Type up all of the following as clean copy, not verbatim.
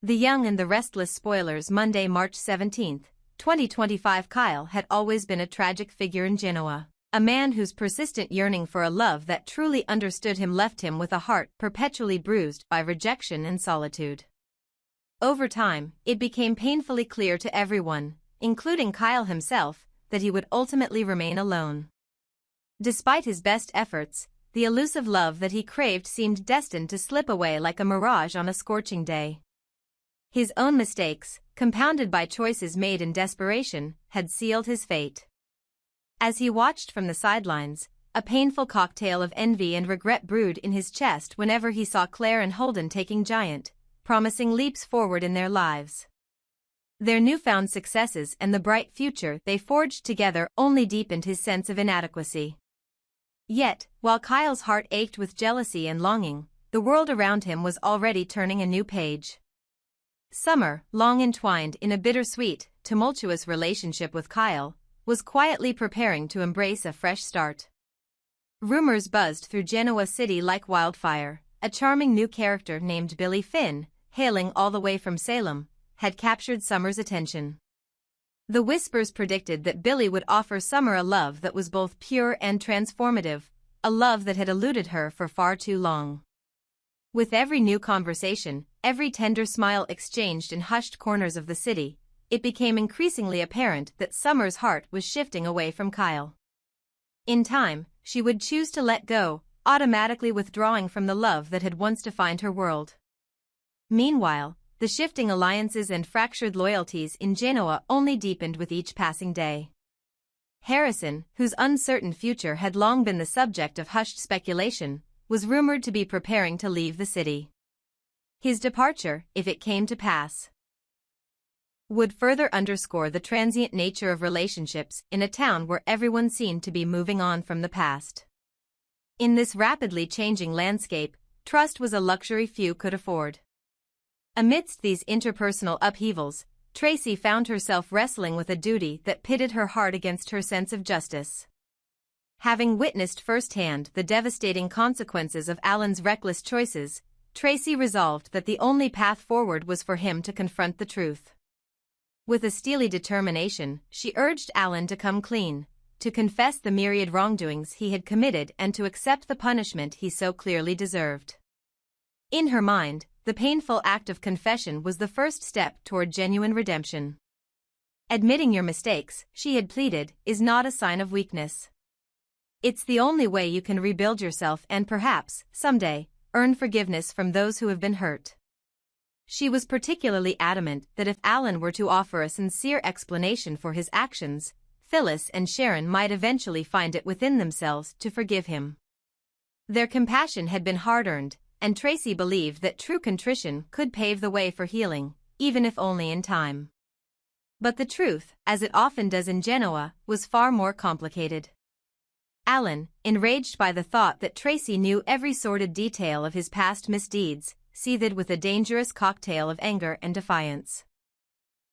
The Young and the Restless spoilers. Monday, March 17, 2025. Kyle had always been a tragic figure in Genoa. A man whose persistent yearning for a love that truly understood him left him with a heart perpetually bruised by rejection and solitude. Over time, it became painfully clear to everyone, including Kyle himself, that he would ultimately remain alone. Despite his best efforts, the elusive love that he craved seemed destined to slip away like a mirage on a scorching day. His own mistakes, compounded by choices made in desperation, had sealed his fate. As he watched from the sidelines, a painful cocktail of envy and regret brewed in his chest whenever he saw Claire and Holden taking giant, promising leaps forward in their lives. Their newfound successes and the bright future they forged together only deepened his sense of inadequacy. Yet, while Kyle's heart ached with jealousy and longing, the world around him was already turning a new page. Summer, long entwined in a bittersweet, tumultuous relationship with Kyle, was quietly preparing to embrace a fresh start. Rumors buzzed through Genoa City like wildfire. A charming new character named Billy Finn, hailing all the way from Salem, had captured Summer's attention. The whispers predicted that Billy would offer Summer a love that was both pure and transformative, a love that had eluded her for far too long. With every new conversation, every tender smile exchanged in hushed corners of the city, it became increasingly apparent that Summer's heart was shifting away from Kyle. In time, she would choose to let go, automatically withdrawing from the love that had once defined her world. Meanwhile, the shifting alliances and fractured loyalties in Genoa only deepened with each passing day. Harrison, whose uncertain future had long been the subject of hushed speculation, was rumored to be preparing to leave the city. His departure, if it came to pass, would further underscore the transient nature of relationships in a town where everyone seemed to be moving on from the past. In this rapidly changing landscape, trust was a luxury few could afford. Amidst these interpersonal upheavals, Tracy found herself wrestling with a duty that pitted her heart against her sense of justice. Having witnessed firsthand the devastating consequences of Alan's reckless choices, Tracy resolved that the only path forward was for him to confront the truth. With a steely determination, she urged Alan to come clean, to confess the myriad wrongdoings he had committed and to accept the punishment he so clearly deserved. In her mind, the painful act of confession was the first step toward genuine redemption. Admitting your mistakes, she had pleaded, is not a sign of weakness. It's the only way you can rebuild yourself and perhaps, someday, earn forgiveness from those who have been hurt. She was particularly adamant that if Alan were to offer a sincere explanation for his actions, Phyllis and Sharon might eventually find it within themselves to forgive him. Their compassion had been hard-earned, and Tracy believed that true contrition could pave the way for healing, even if only in time. But the truth, as it often does in Genoa, was far more complicated. Alan, enraged by the thought that Tracy knew every sordid detail of his past misdeeds, seethed with a dangerous cocktail of anger and defiance.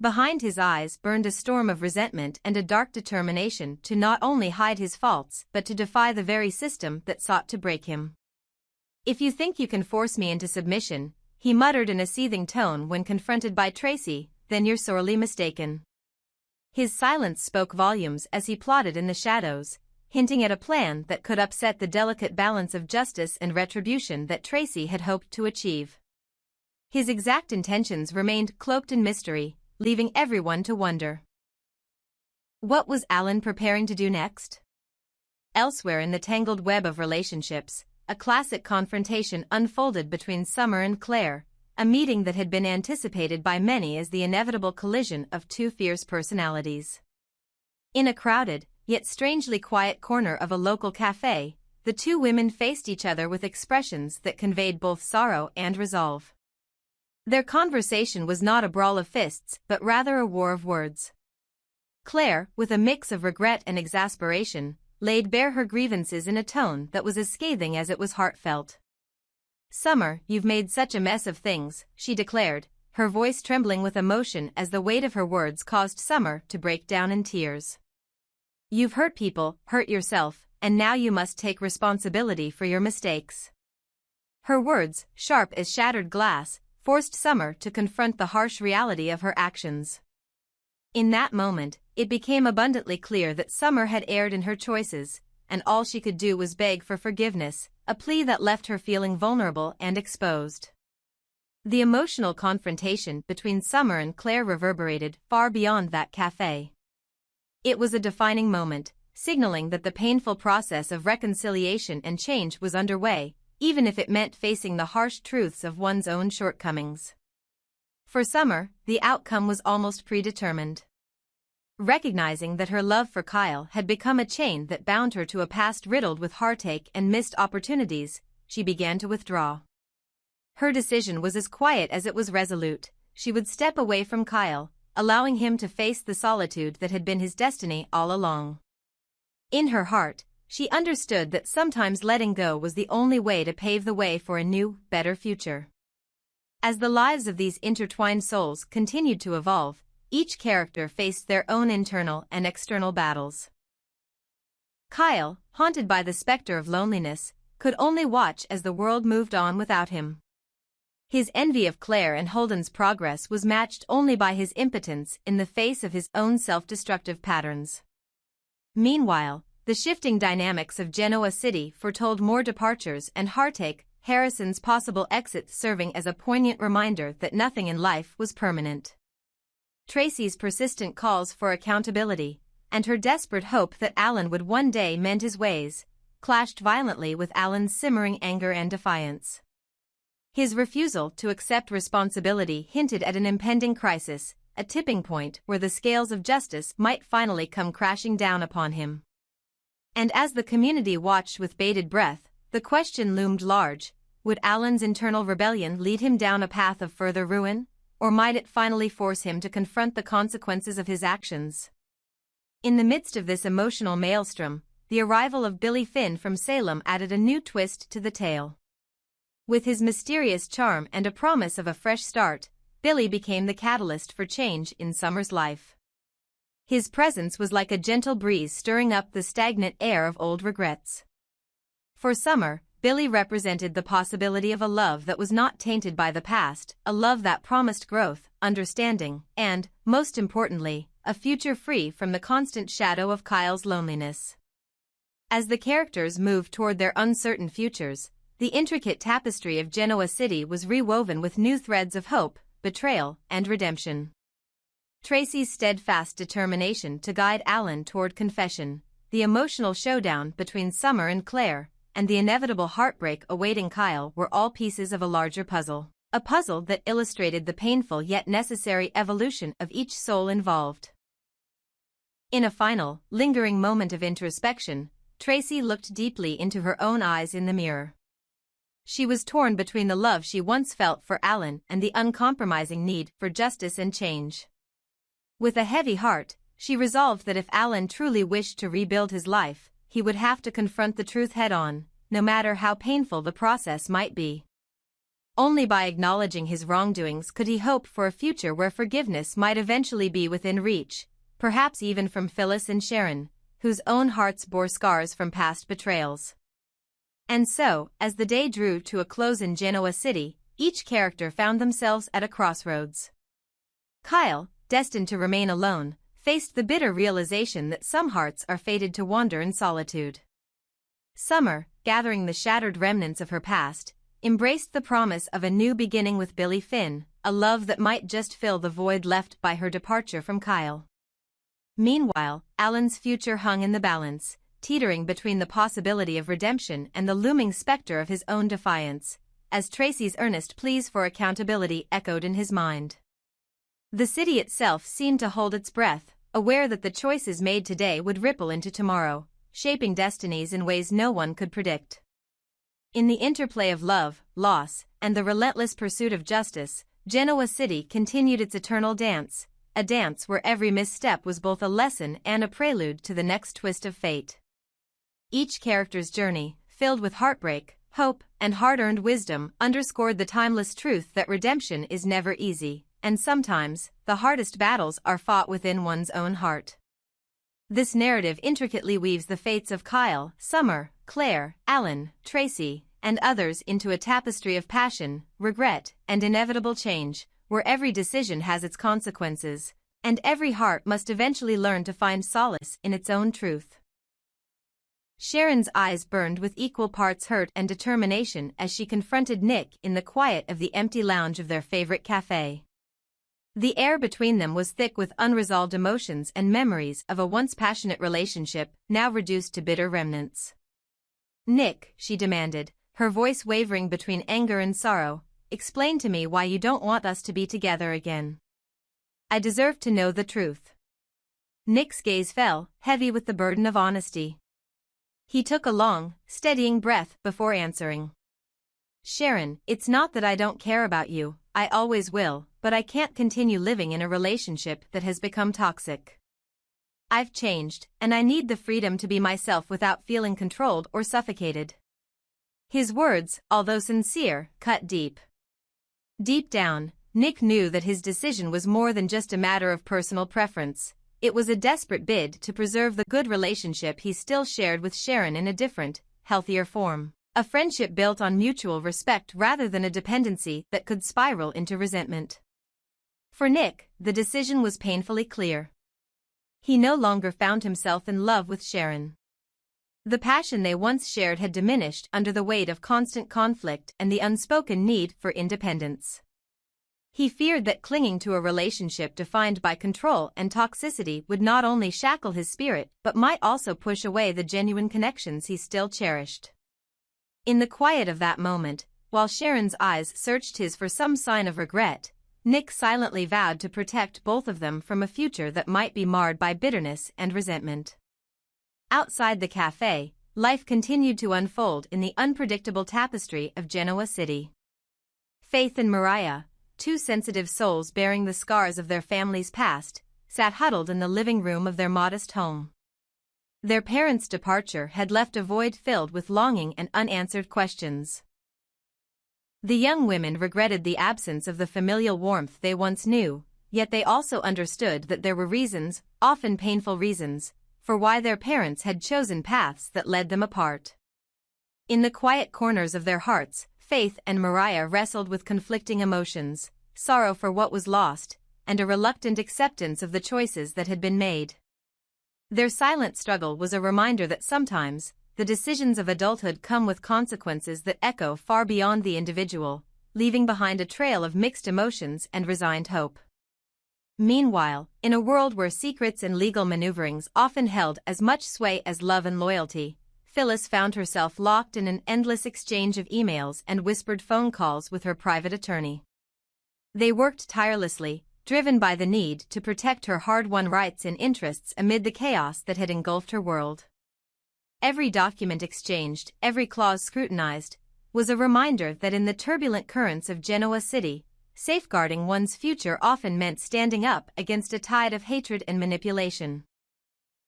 Behind his eyes burned a storm of resentment and a dark determination to not only hide his faults but to defy the very system that sought to break him. "If you think you can force me into submission," he muttered in a seething tone when confronted by Tracy, "then you're sorely mistaken." His silence spoke volumes as he plotted in the shadows, hinting at a plan that could upset the delicate balance of justice and retribution that Tracy had hoped to achieve. His exact intentions remained cloaked in mystery, leaving everyone to wonder. What was Alan preparing to do next? Elsewhere in the tangled web of relationships, a classic confrontation unfolded between Summer and Claire, a meeting that had been anticipated by many as the inevitable collision of two fierce personalities. In a crowded, yet strangely quiet corner of a local cafe, the two women faced each other with expressions that conveyed both sorrow and resolve. Their conversation was not a brawl of fists but rather a war of words. Claire, with a mix of regret and exasperation, laid bare her grievances in a tone that was as scathing as it was heartfelt. "Summer, you've made such a mess of things," she declared, her voice trembling with emotion as the weight of her words caused Summer to break down in tears. "You've hurt people, hurt yourself, and now you must take responsibility for your mistakes." Her words, sharp as shattered glass, forced Summer to confront the harsh reality of her actions. In that moment, it became abundantly clear that Summer had erred in her choices, and all she could do was beg for forgiveness, a plea that left her feeling vulnerable and exposed. The emotional confrontation between Summer and Claire reverberated far beyond that cafe. It was a defining moment, signaling that the painful process of reconciliation and change was underway, even if it meant facing the harsh truths of one's own shortcomings. For Summer, the outcome was almost predetermined. Recognizing that her love for Kyle had become a chain that bound her to a past riddled with heartache and missed opportunities, she began to withdraw. Her decision was as quiet as it was resolute. She would step away from Kyle, allowing him to face the solitude that had been his destiny all along. In her heart, she understood that sometimes letting go was the only way to pave the way for a new, better future. As the lives of these intertwined souls continued to evolve, each character faced their own internal and external battles. Kyle, haunted by the specter of loneliness, could only watch as the world moved on without him. His envy of Claire and Holden's progress was matched only by his impotence in the face of his own self-destructive patterns. Meanwhile, the shifting dynamics of Genoa City foretold more departures and heartache, Harrison's possible exit serving as a poignant reminder that nothing in life was permanent. Tracy's persistent calls for accountability, and her desperate hope that Alan would one day mend his ways, clashed violently with Alan's simmering anger and defiance. His refusal to accept responsibility hinted at an impending crisis, a tipping point where the scales of justice might finally come crashing down upon him. And as the community watched with bated breath, the question loomed large: would Alan's internal rebellion lead him down a path of further ruin, or might it finally force him to confront the consequences of his actions? In the midst of this emotional maelstrom, the arrival of Billy Finn from Salem added a new twist to the tale. With his mysterious charm and a promise of a fresh start, Billy became the catalyst for change in Summer's life. His presence was like a gentle breeze stirring up the stagnant air of old regrets. For Summer, Billy represented the possibility of a love that was not tainted by the past, a love that promised growth, understanding, and, most importantly, a future free from the constant shadow of Kyle's loneliness. As the characters moved toward their uncertain futures, the intricate tapestry of Genoa City was rewoven with new threads of hope, betrayal, and redemption. Tracy's steadfast determination to guide Alan toward confession, the emotional showdown between Summer and Claire, and the inevitable heartbreak awaiting Kyle were all pieces of a larger puzzle, a puzzle that illustrated the painful yet necessary evolution of each soul involved. In a final, lingering moment of introspection, Tracy looked deeply into her own eyes in the mirror. She was torn between the love she once felt for Alan and the uncompromising need for justice and change. With a heavy heart, she resolved that if Alan truly wished to rebuild his life, he would have to confront the truth head-on, no matter how painful the process might be. Only by acknowledging his wrongdoings could he hope for a future where forgiveness might eventually be within reach, perhaps even from Phyllis and Sharon, whose own hearts bore scars from past betrayals. And so, as the day drew to a close in Genoa City, each character found themselves at a crossroads. Kyle, destined to remain alone, faced the bitter realization that some hearts are fated to wander in solitude. Summer, gathering the shattered remnants of her past, embraced the promise of a new beginning with Billy Finn, a love that might just fill the void left by her departure from Kyle. Meanwhile, Alan's future hung in the balance, teetering between the possibility of redemption and the looming specter of his own defiance, as Tracy's earnest pleas for accountability echoed in his mind. The city itself seemed to hold its breath, aware that the choices made today would ripple into tomorrow, shaping destinies in ways no one could predict. In the interplay of love, loss, and the relentless pursuit of justice, Genoa City continued its eternal dance, a dance where every misstep was both a lesson and a prelude to the next twist of fate. Each character's journey, filled with heartbreak, hope, and hard-earned wisdom, underscored the timeless truth that redemption is never easy, and sometimes, the hardest battles are fought within one's own heart. This narrative intricately weaves the fates of Kyle, Summer, Claire, Alan, Tracy, and others into a tapestry of passion, regret, and inevitable change, where every decision has its consequences, and every heart must eventually learn to find solace in its own truth. Sharon's eyes burned with equal parts hurt and determination as she confronted Nick in the quiet of the empty lounge of their favorite cafe. The air between them was thick with unresolved emotions and memories of a once passionate relationship now reduced to bitter remnants. "Nick," she demanded, her voice wavering between anger and sorrow, "explain to me why you don't want us to be together again. I deserve to know the truth." Nick's gaze fell, heavy with the burden of honesty. He took a long, steadying breath before answering. "Sharon, it's not that I don't care about you, I always will, but I can't continue living in a relationship that has become toxic. I've changed, and I need the freedom to be myself without feeling controlled or suffocated." His words, although sincere, cut deep. Deep down, Nick knew that his decision was more than just a matter of personal preference. It was a desperate bid to preserve the good relationship he still shared with Sharon in a different, healthier form. A friendship built on mutual respect rather than a dependency that could spiral into resentment. For Nick, the decision was painfully clear. He no longer found himself in love with Sharon. The passion they once shared had diminished under the weight of constant conflict and the unspoken need for independence. He feared that clinging to a relationship defined by control and toxicity would not only shackle his spirit but might also push away the genuine connections he still cherished. In the quiet of that moment, while Sharon's eyes searched his for some sign of regret, Nick silently vowed to protect both of them from a future that might be marred by bitterness and resentment. Outside the cafe, life continued to unfold in the unpredictable tapestry of Genoa City. Faith and Mariah, two sensitive souls bearing the scars of their family's past, sat huddled in the living room of their modest home. Their parents' departure had left a void filled with longing and unanswered questions. The young women regretted the absence of the familial warmth they once knew, yet they also understood that there were reasons, often painful reasons, for why their parents had chosen paths that led them apart. In the quiet corners of their hearts, Faith and Mariah wrestled with conflicting emotions, sorrow for what was lost, and a reluctant acceptance of the choices that had been made. Their silent struggle was a reminder that sometimes, the decisions of adulthood come with consequences that echo far beyond the individual, leaving behind a trail of mixed emotions and resigned hope. Meanwhile, in a world where secrets and legal maneuverings often held as much sway as love and loyalty, Phyllis found herself locked in an endless exchange of emails and whispered phone calls with her private attorney. They worked tirelessly, driven by the need to protect her hard-won rights and interests amid the chaos that had engulfed her world. Every document exchanged, every clause scrutinized, was a reminder that in the turbulent currents of Genoa City, safeguarding one's future often meant standing up against a tide of hatred and manipulation.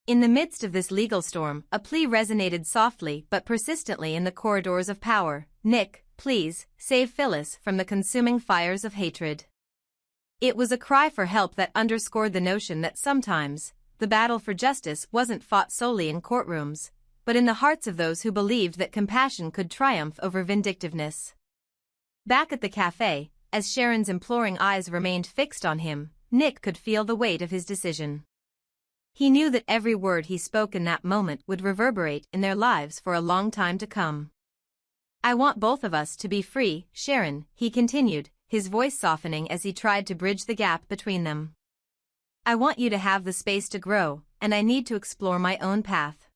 In the midst of this legal storm, a plea resonated softly but persistently in the corridors of power: "Nick, please, save Phyllis from the consuming fires of hatred." It was a cry for help that underscored the notion that sometimes, the battle for justice wasn't fought solely in courtrooms, but in the hearts of those who believed that compassion could triumph over vindictiveness. Back at the cafe, as Sharon's imploring eyes remained fixed on him, Nick could feel the weight of his decision. He knew that every word he spoke in that moment would reverberate in their lives for a long time to come. "I want both of us to be free, Sharon," he continued, his voice softening as he tried to bridge the gap between them. "I want you to have the space to grow, and I need to explore my own path.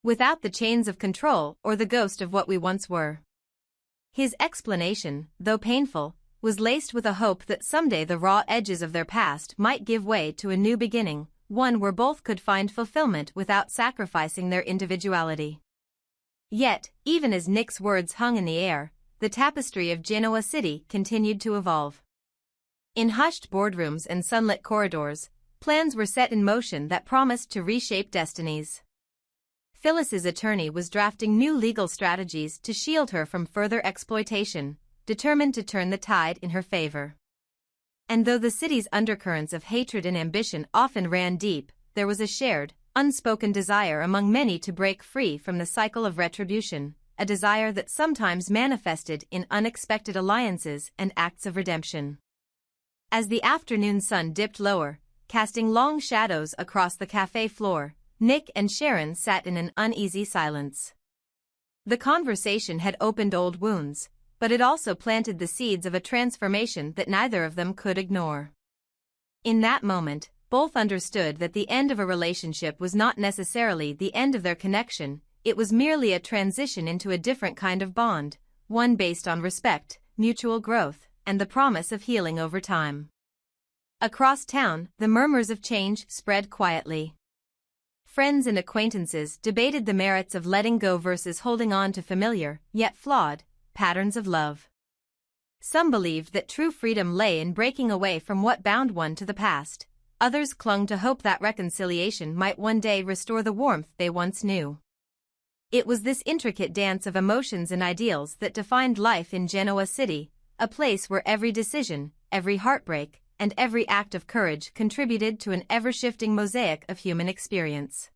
Without the chains of control or the ghost of what we once were." His explanation, though painful, was laced with a hope that someday the raw edges of their past might give way to a new beginning, one where both could find fulfillment without sacrificing their individuality. Yet, even as Nick's words hung in the air, the tapestry of Genoa City continued to evolve. In hushed boardrooms and sunlit corridors, plans were set in motion that promised to reshape destinies. Phyllis's attorney was drafting new legal strategies to shield her from further exploitation, determined to turn the tide in her favor. And though the city's undercurrents of hatred and ambition often ran deep, there was a shared, unspoken desire among many to break free from the cycle of retribution, a desire that sometimes manifested in unexpected alliances and acts of redemption. As the afternoon sun dipped lower, casting long shadows across the cafe floor, Nick and Sharon sat in an uneasy silence. The conversation had opened old wounds, but it also planted the seeds of a transformation that neither of them could ignore. In that moment, both understood that the end of a relationship was not necessarily the end of their connection, it was merely a transition into a different kind of bond, one based on respect, mutual growth, and the promise of healing over time. Across town, the murmurs of change spread quietly. Friends and acquaintances debated the merits of letting go versus holding on to familiar, yet flawed, patterns of love. Some believed that true freedom lay in breaking away from what bound one to the past. Others clung to hope that reconciliation might one day restore the warmth they once knew. It was this intricate dance of emotions and ideals that defined life in Genoa City, a place where every decision, every heartbreak, and every act of courage contributed to an ever-shifting mosaic of human experience.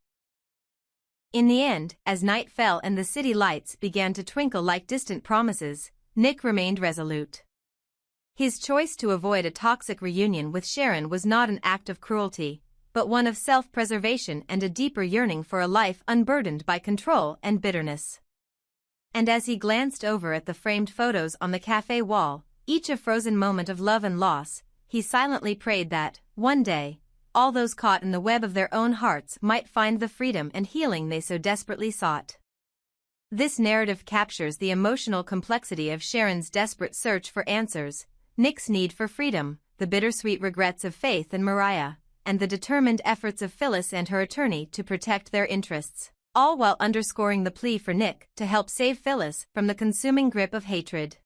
In the end, as night fell and the city lights began to twinkle like distant promises, Nick remained resolute. His choice to avoid a toxic reunion with Sharon was not an act of cruelty, but one of self-preservation and a deeper yearning for a life unburdened by control and bitterness. And as he glanced over at the framed photos on the cafe wall, each a frozen moment of love and loss, he silently prayed that, one day, all those caught in the web of their own hearts might find the freedom and healing they so desperately sought. This narrative captures the emotional complexity of Sharon's desperate search for answers, Nick's need for freedom, the bittersweet regrets of Faith and Mariah, and the determined efforts of Phyllis and her attorney to protect their interests, all while underscoring the plea for Nick to help save Phyllis from the consuming grip of hatred.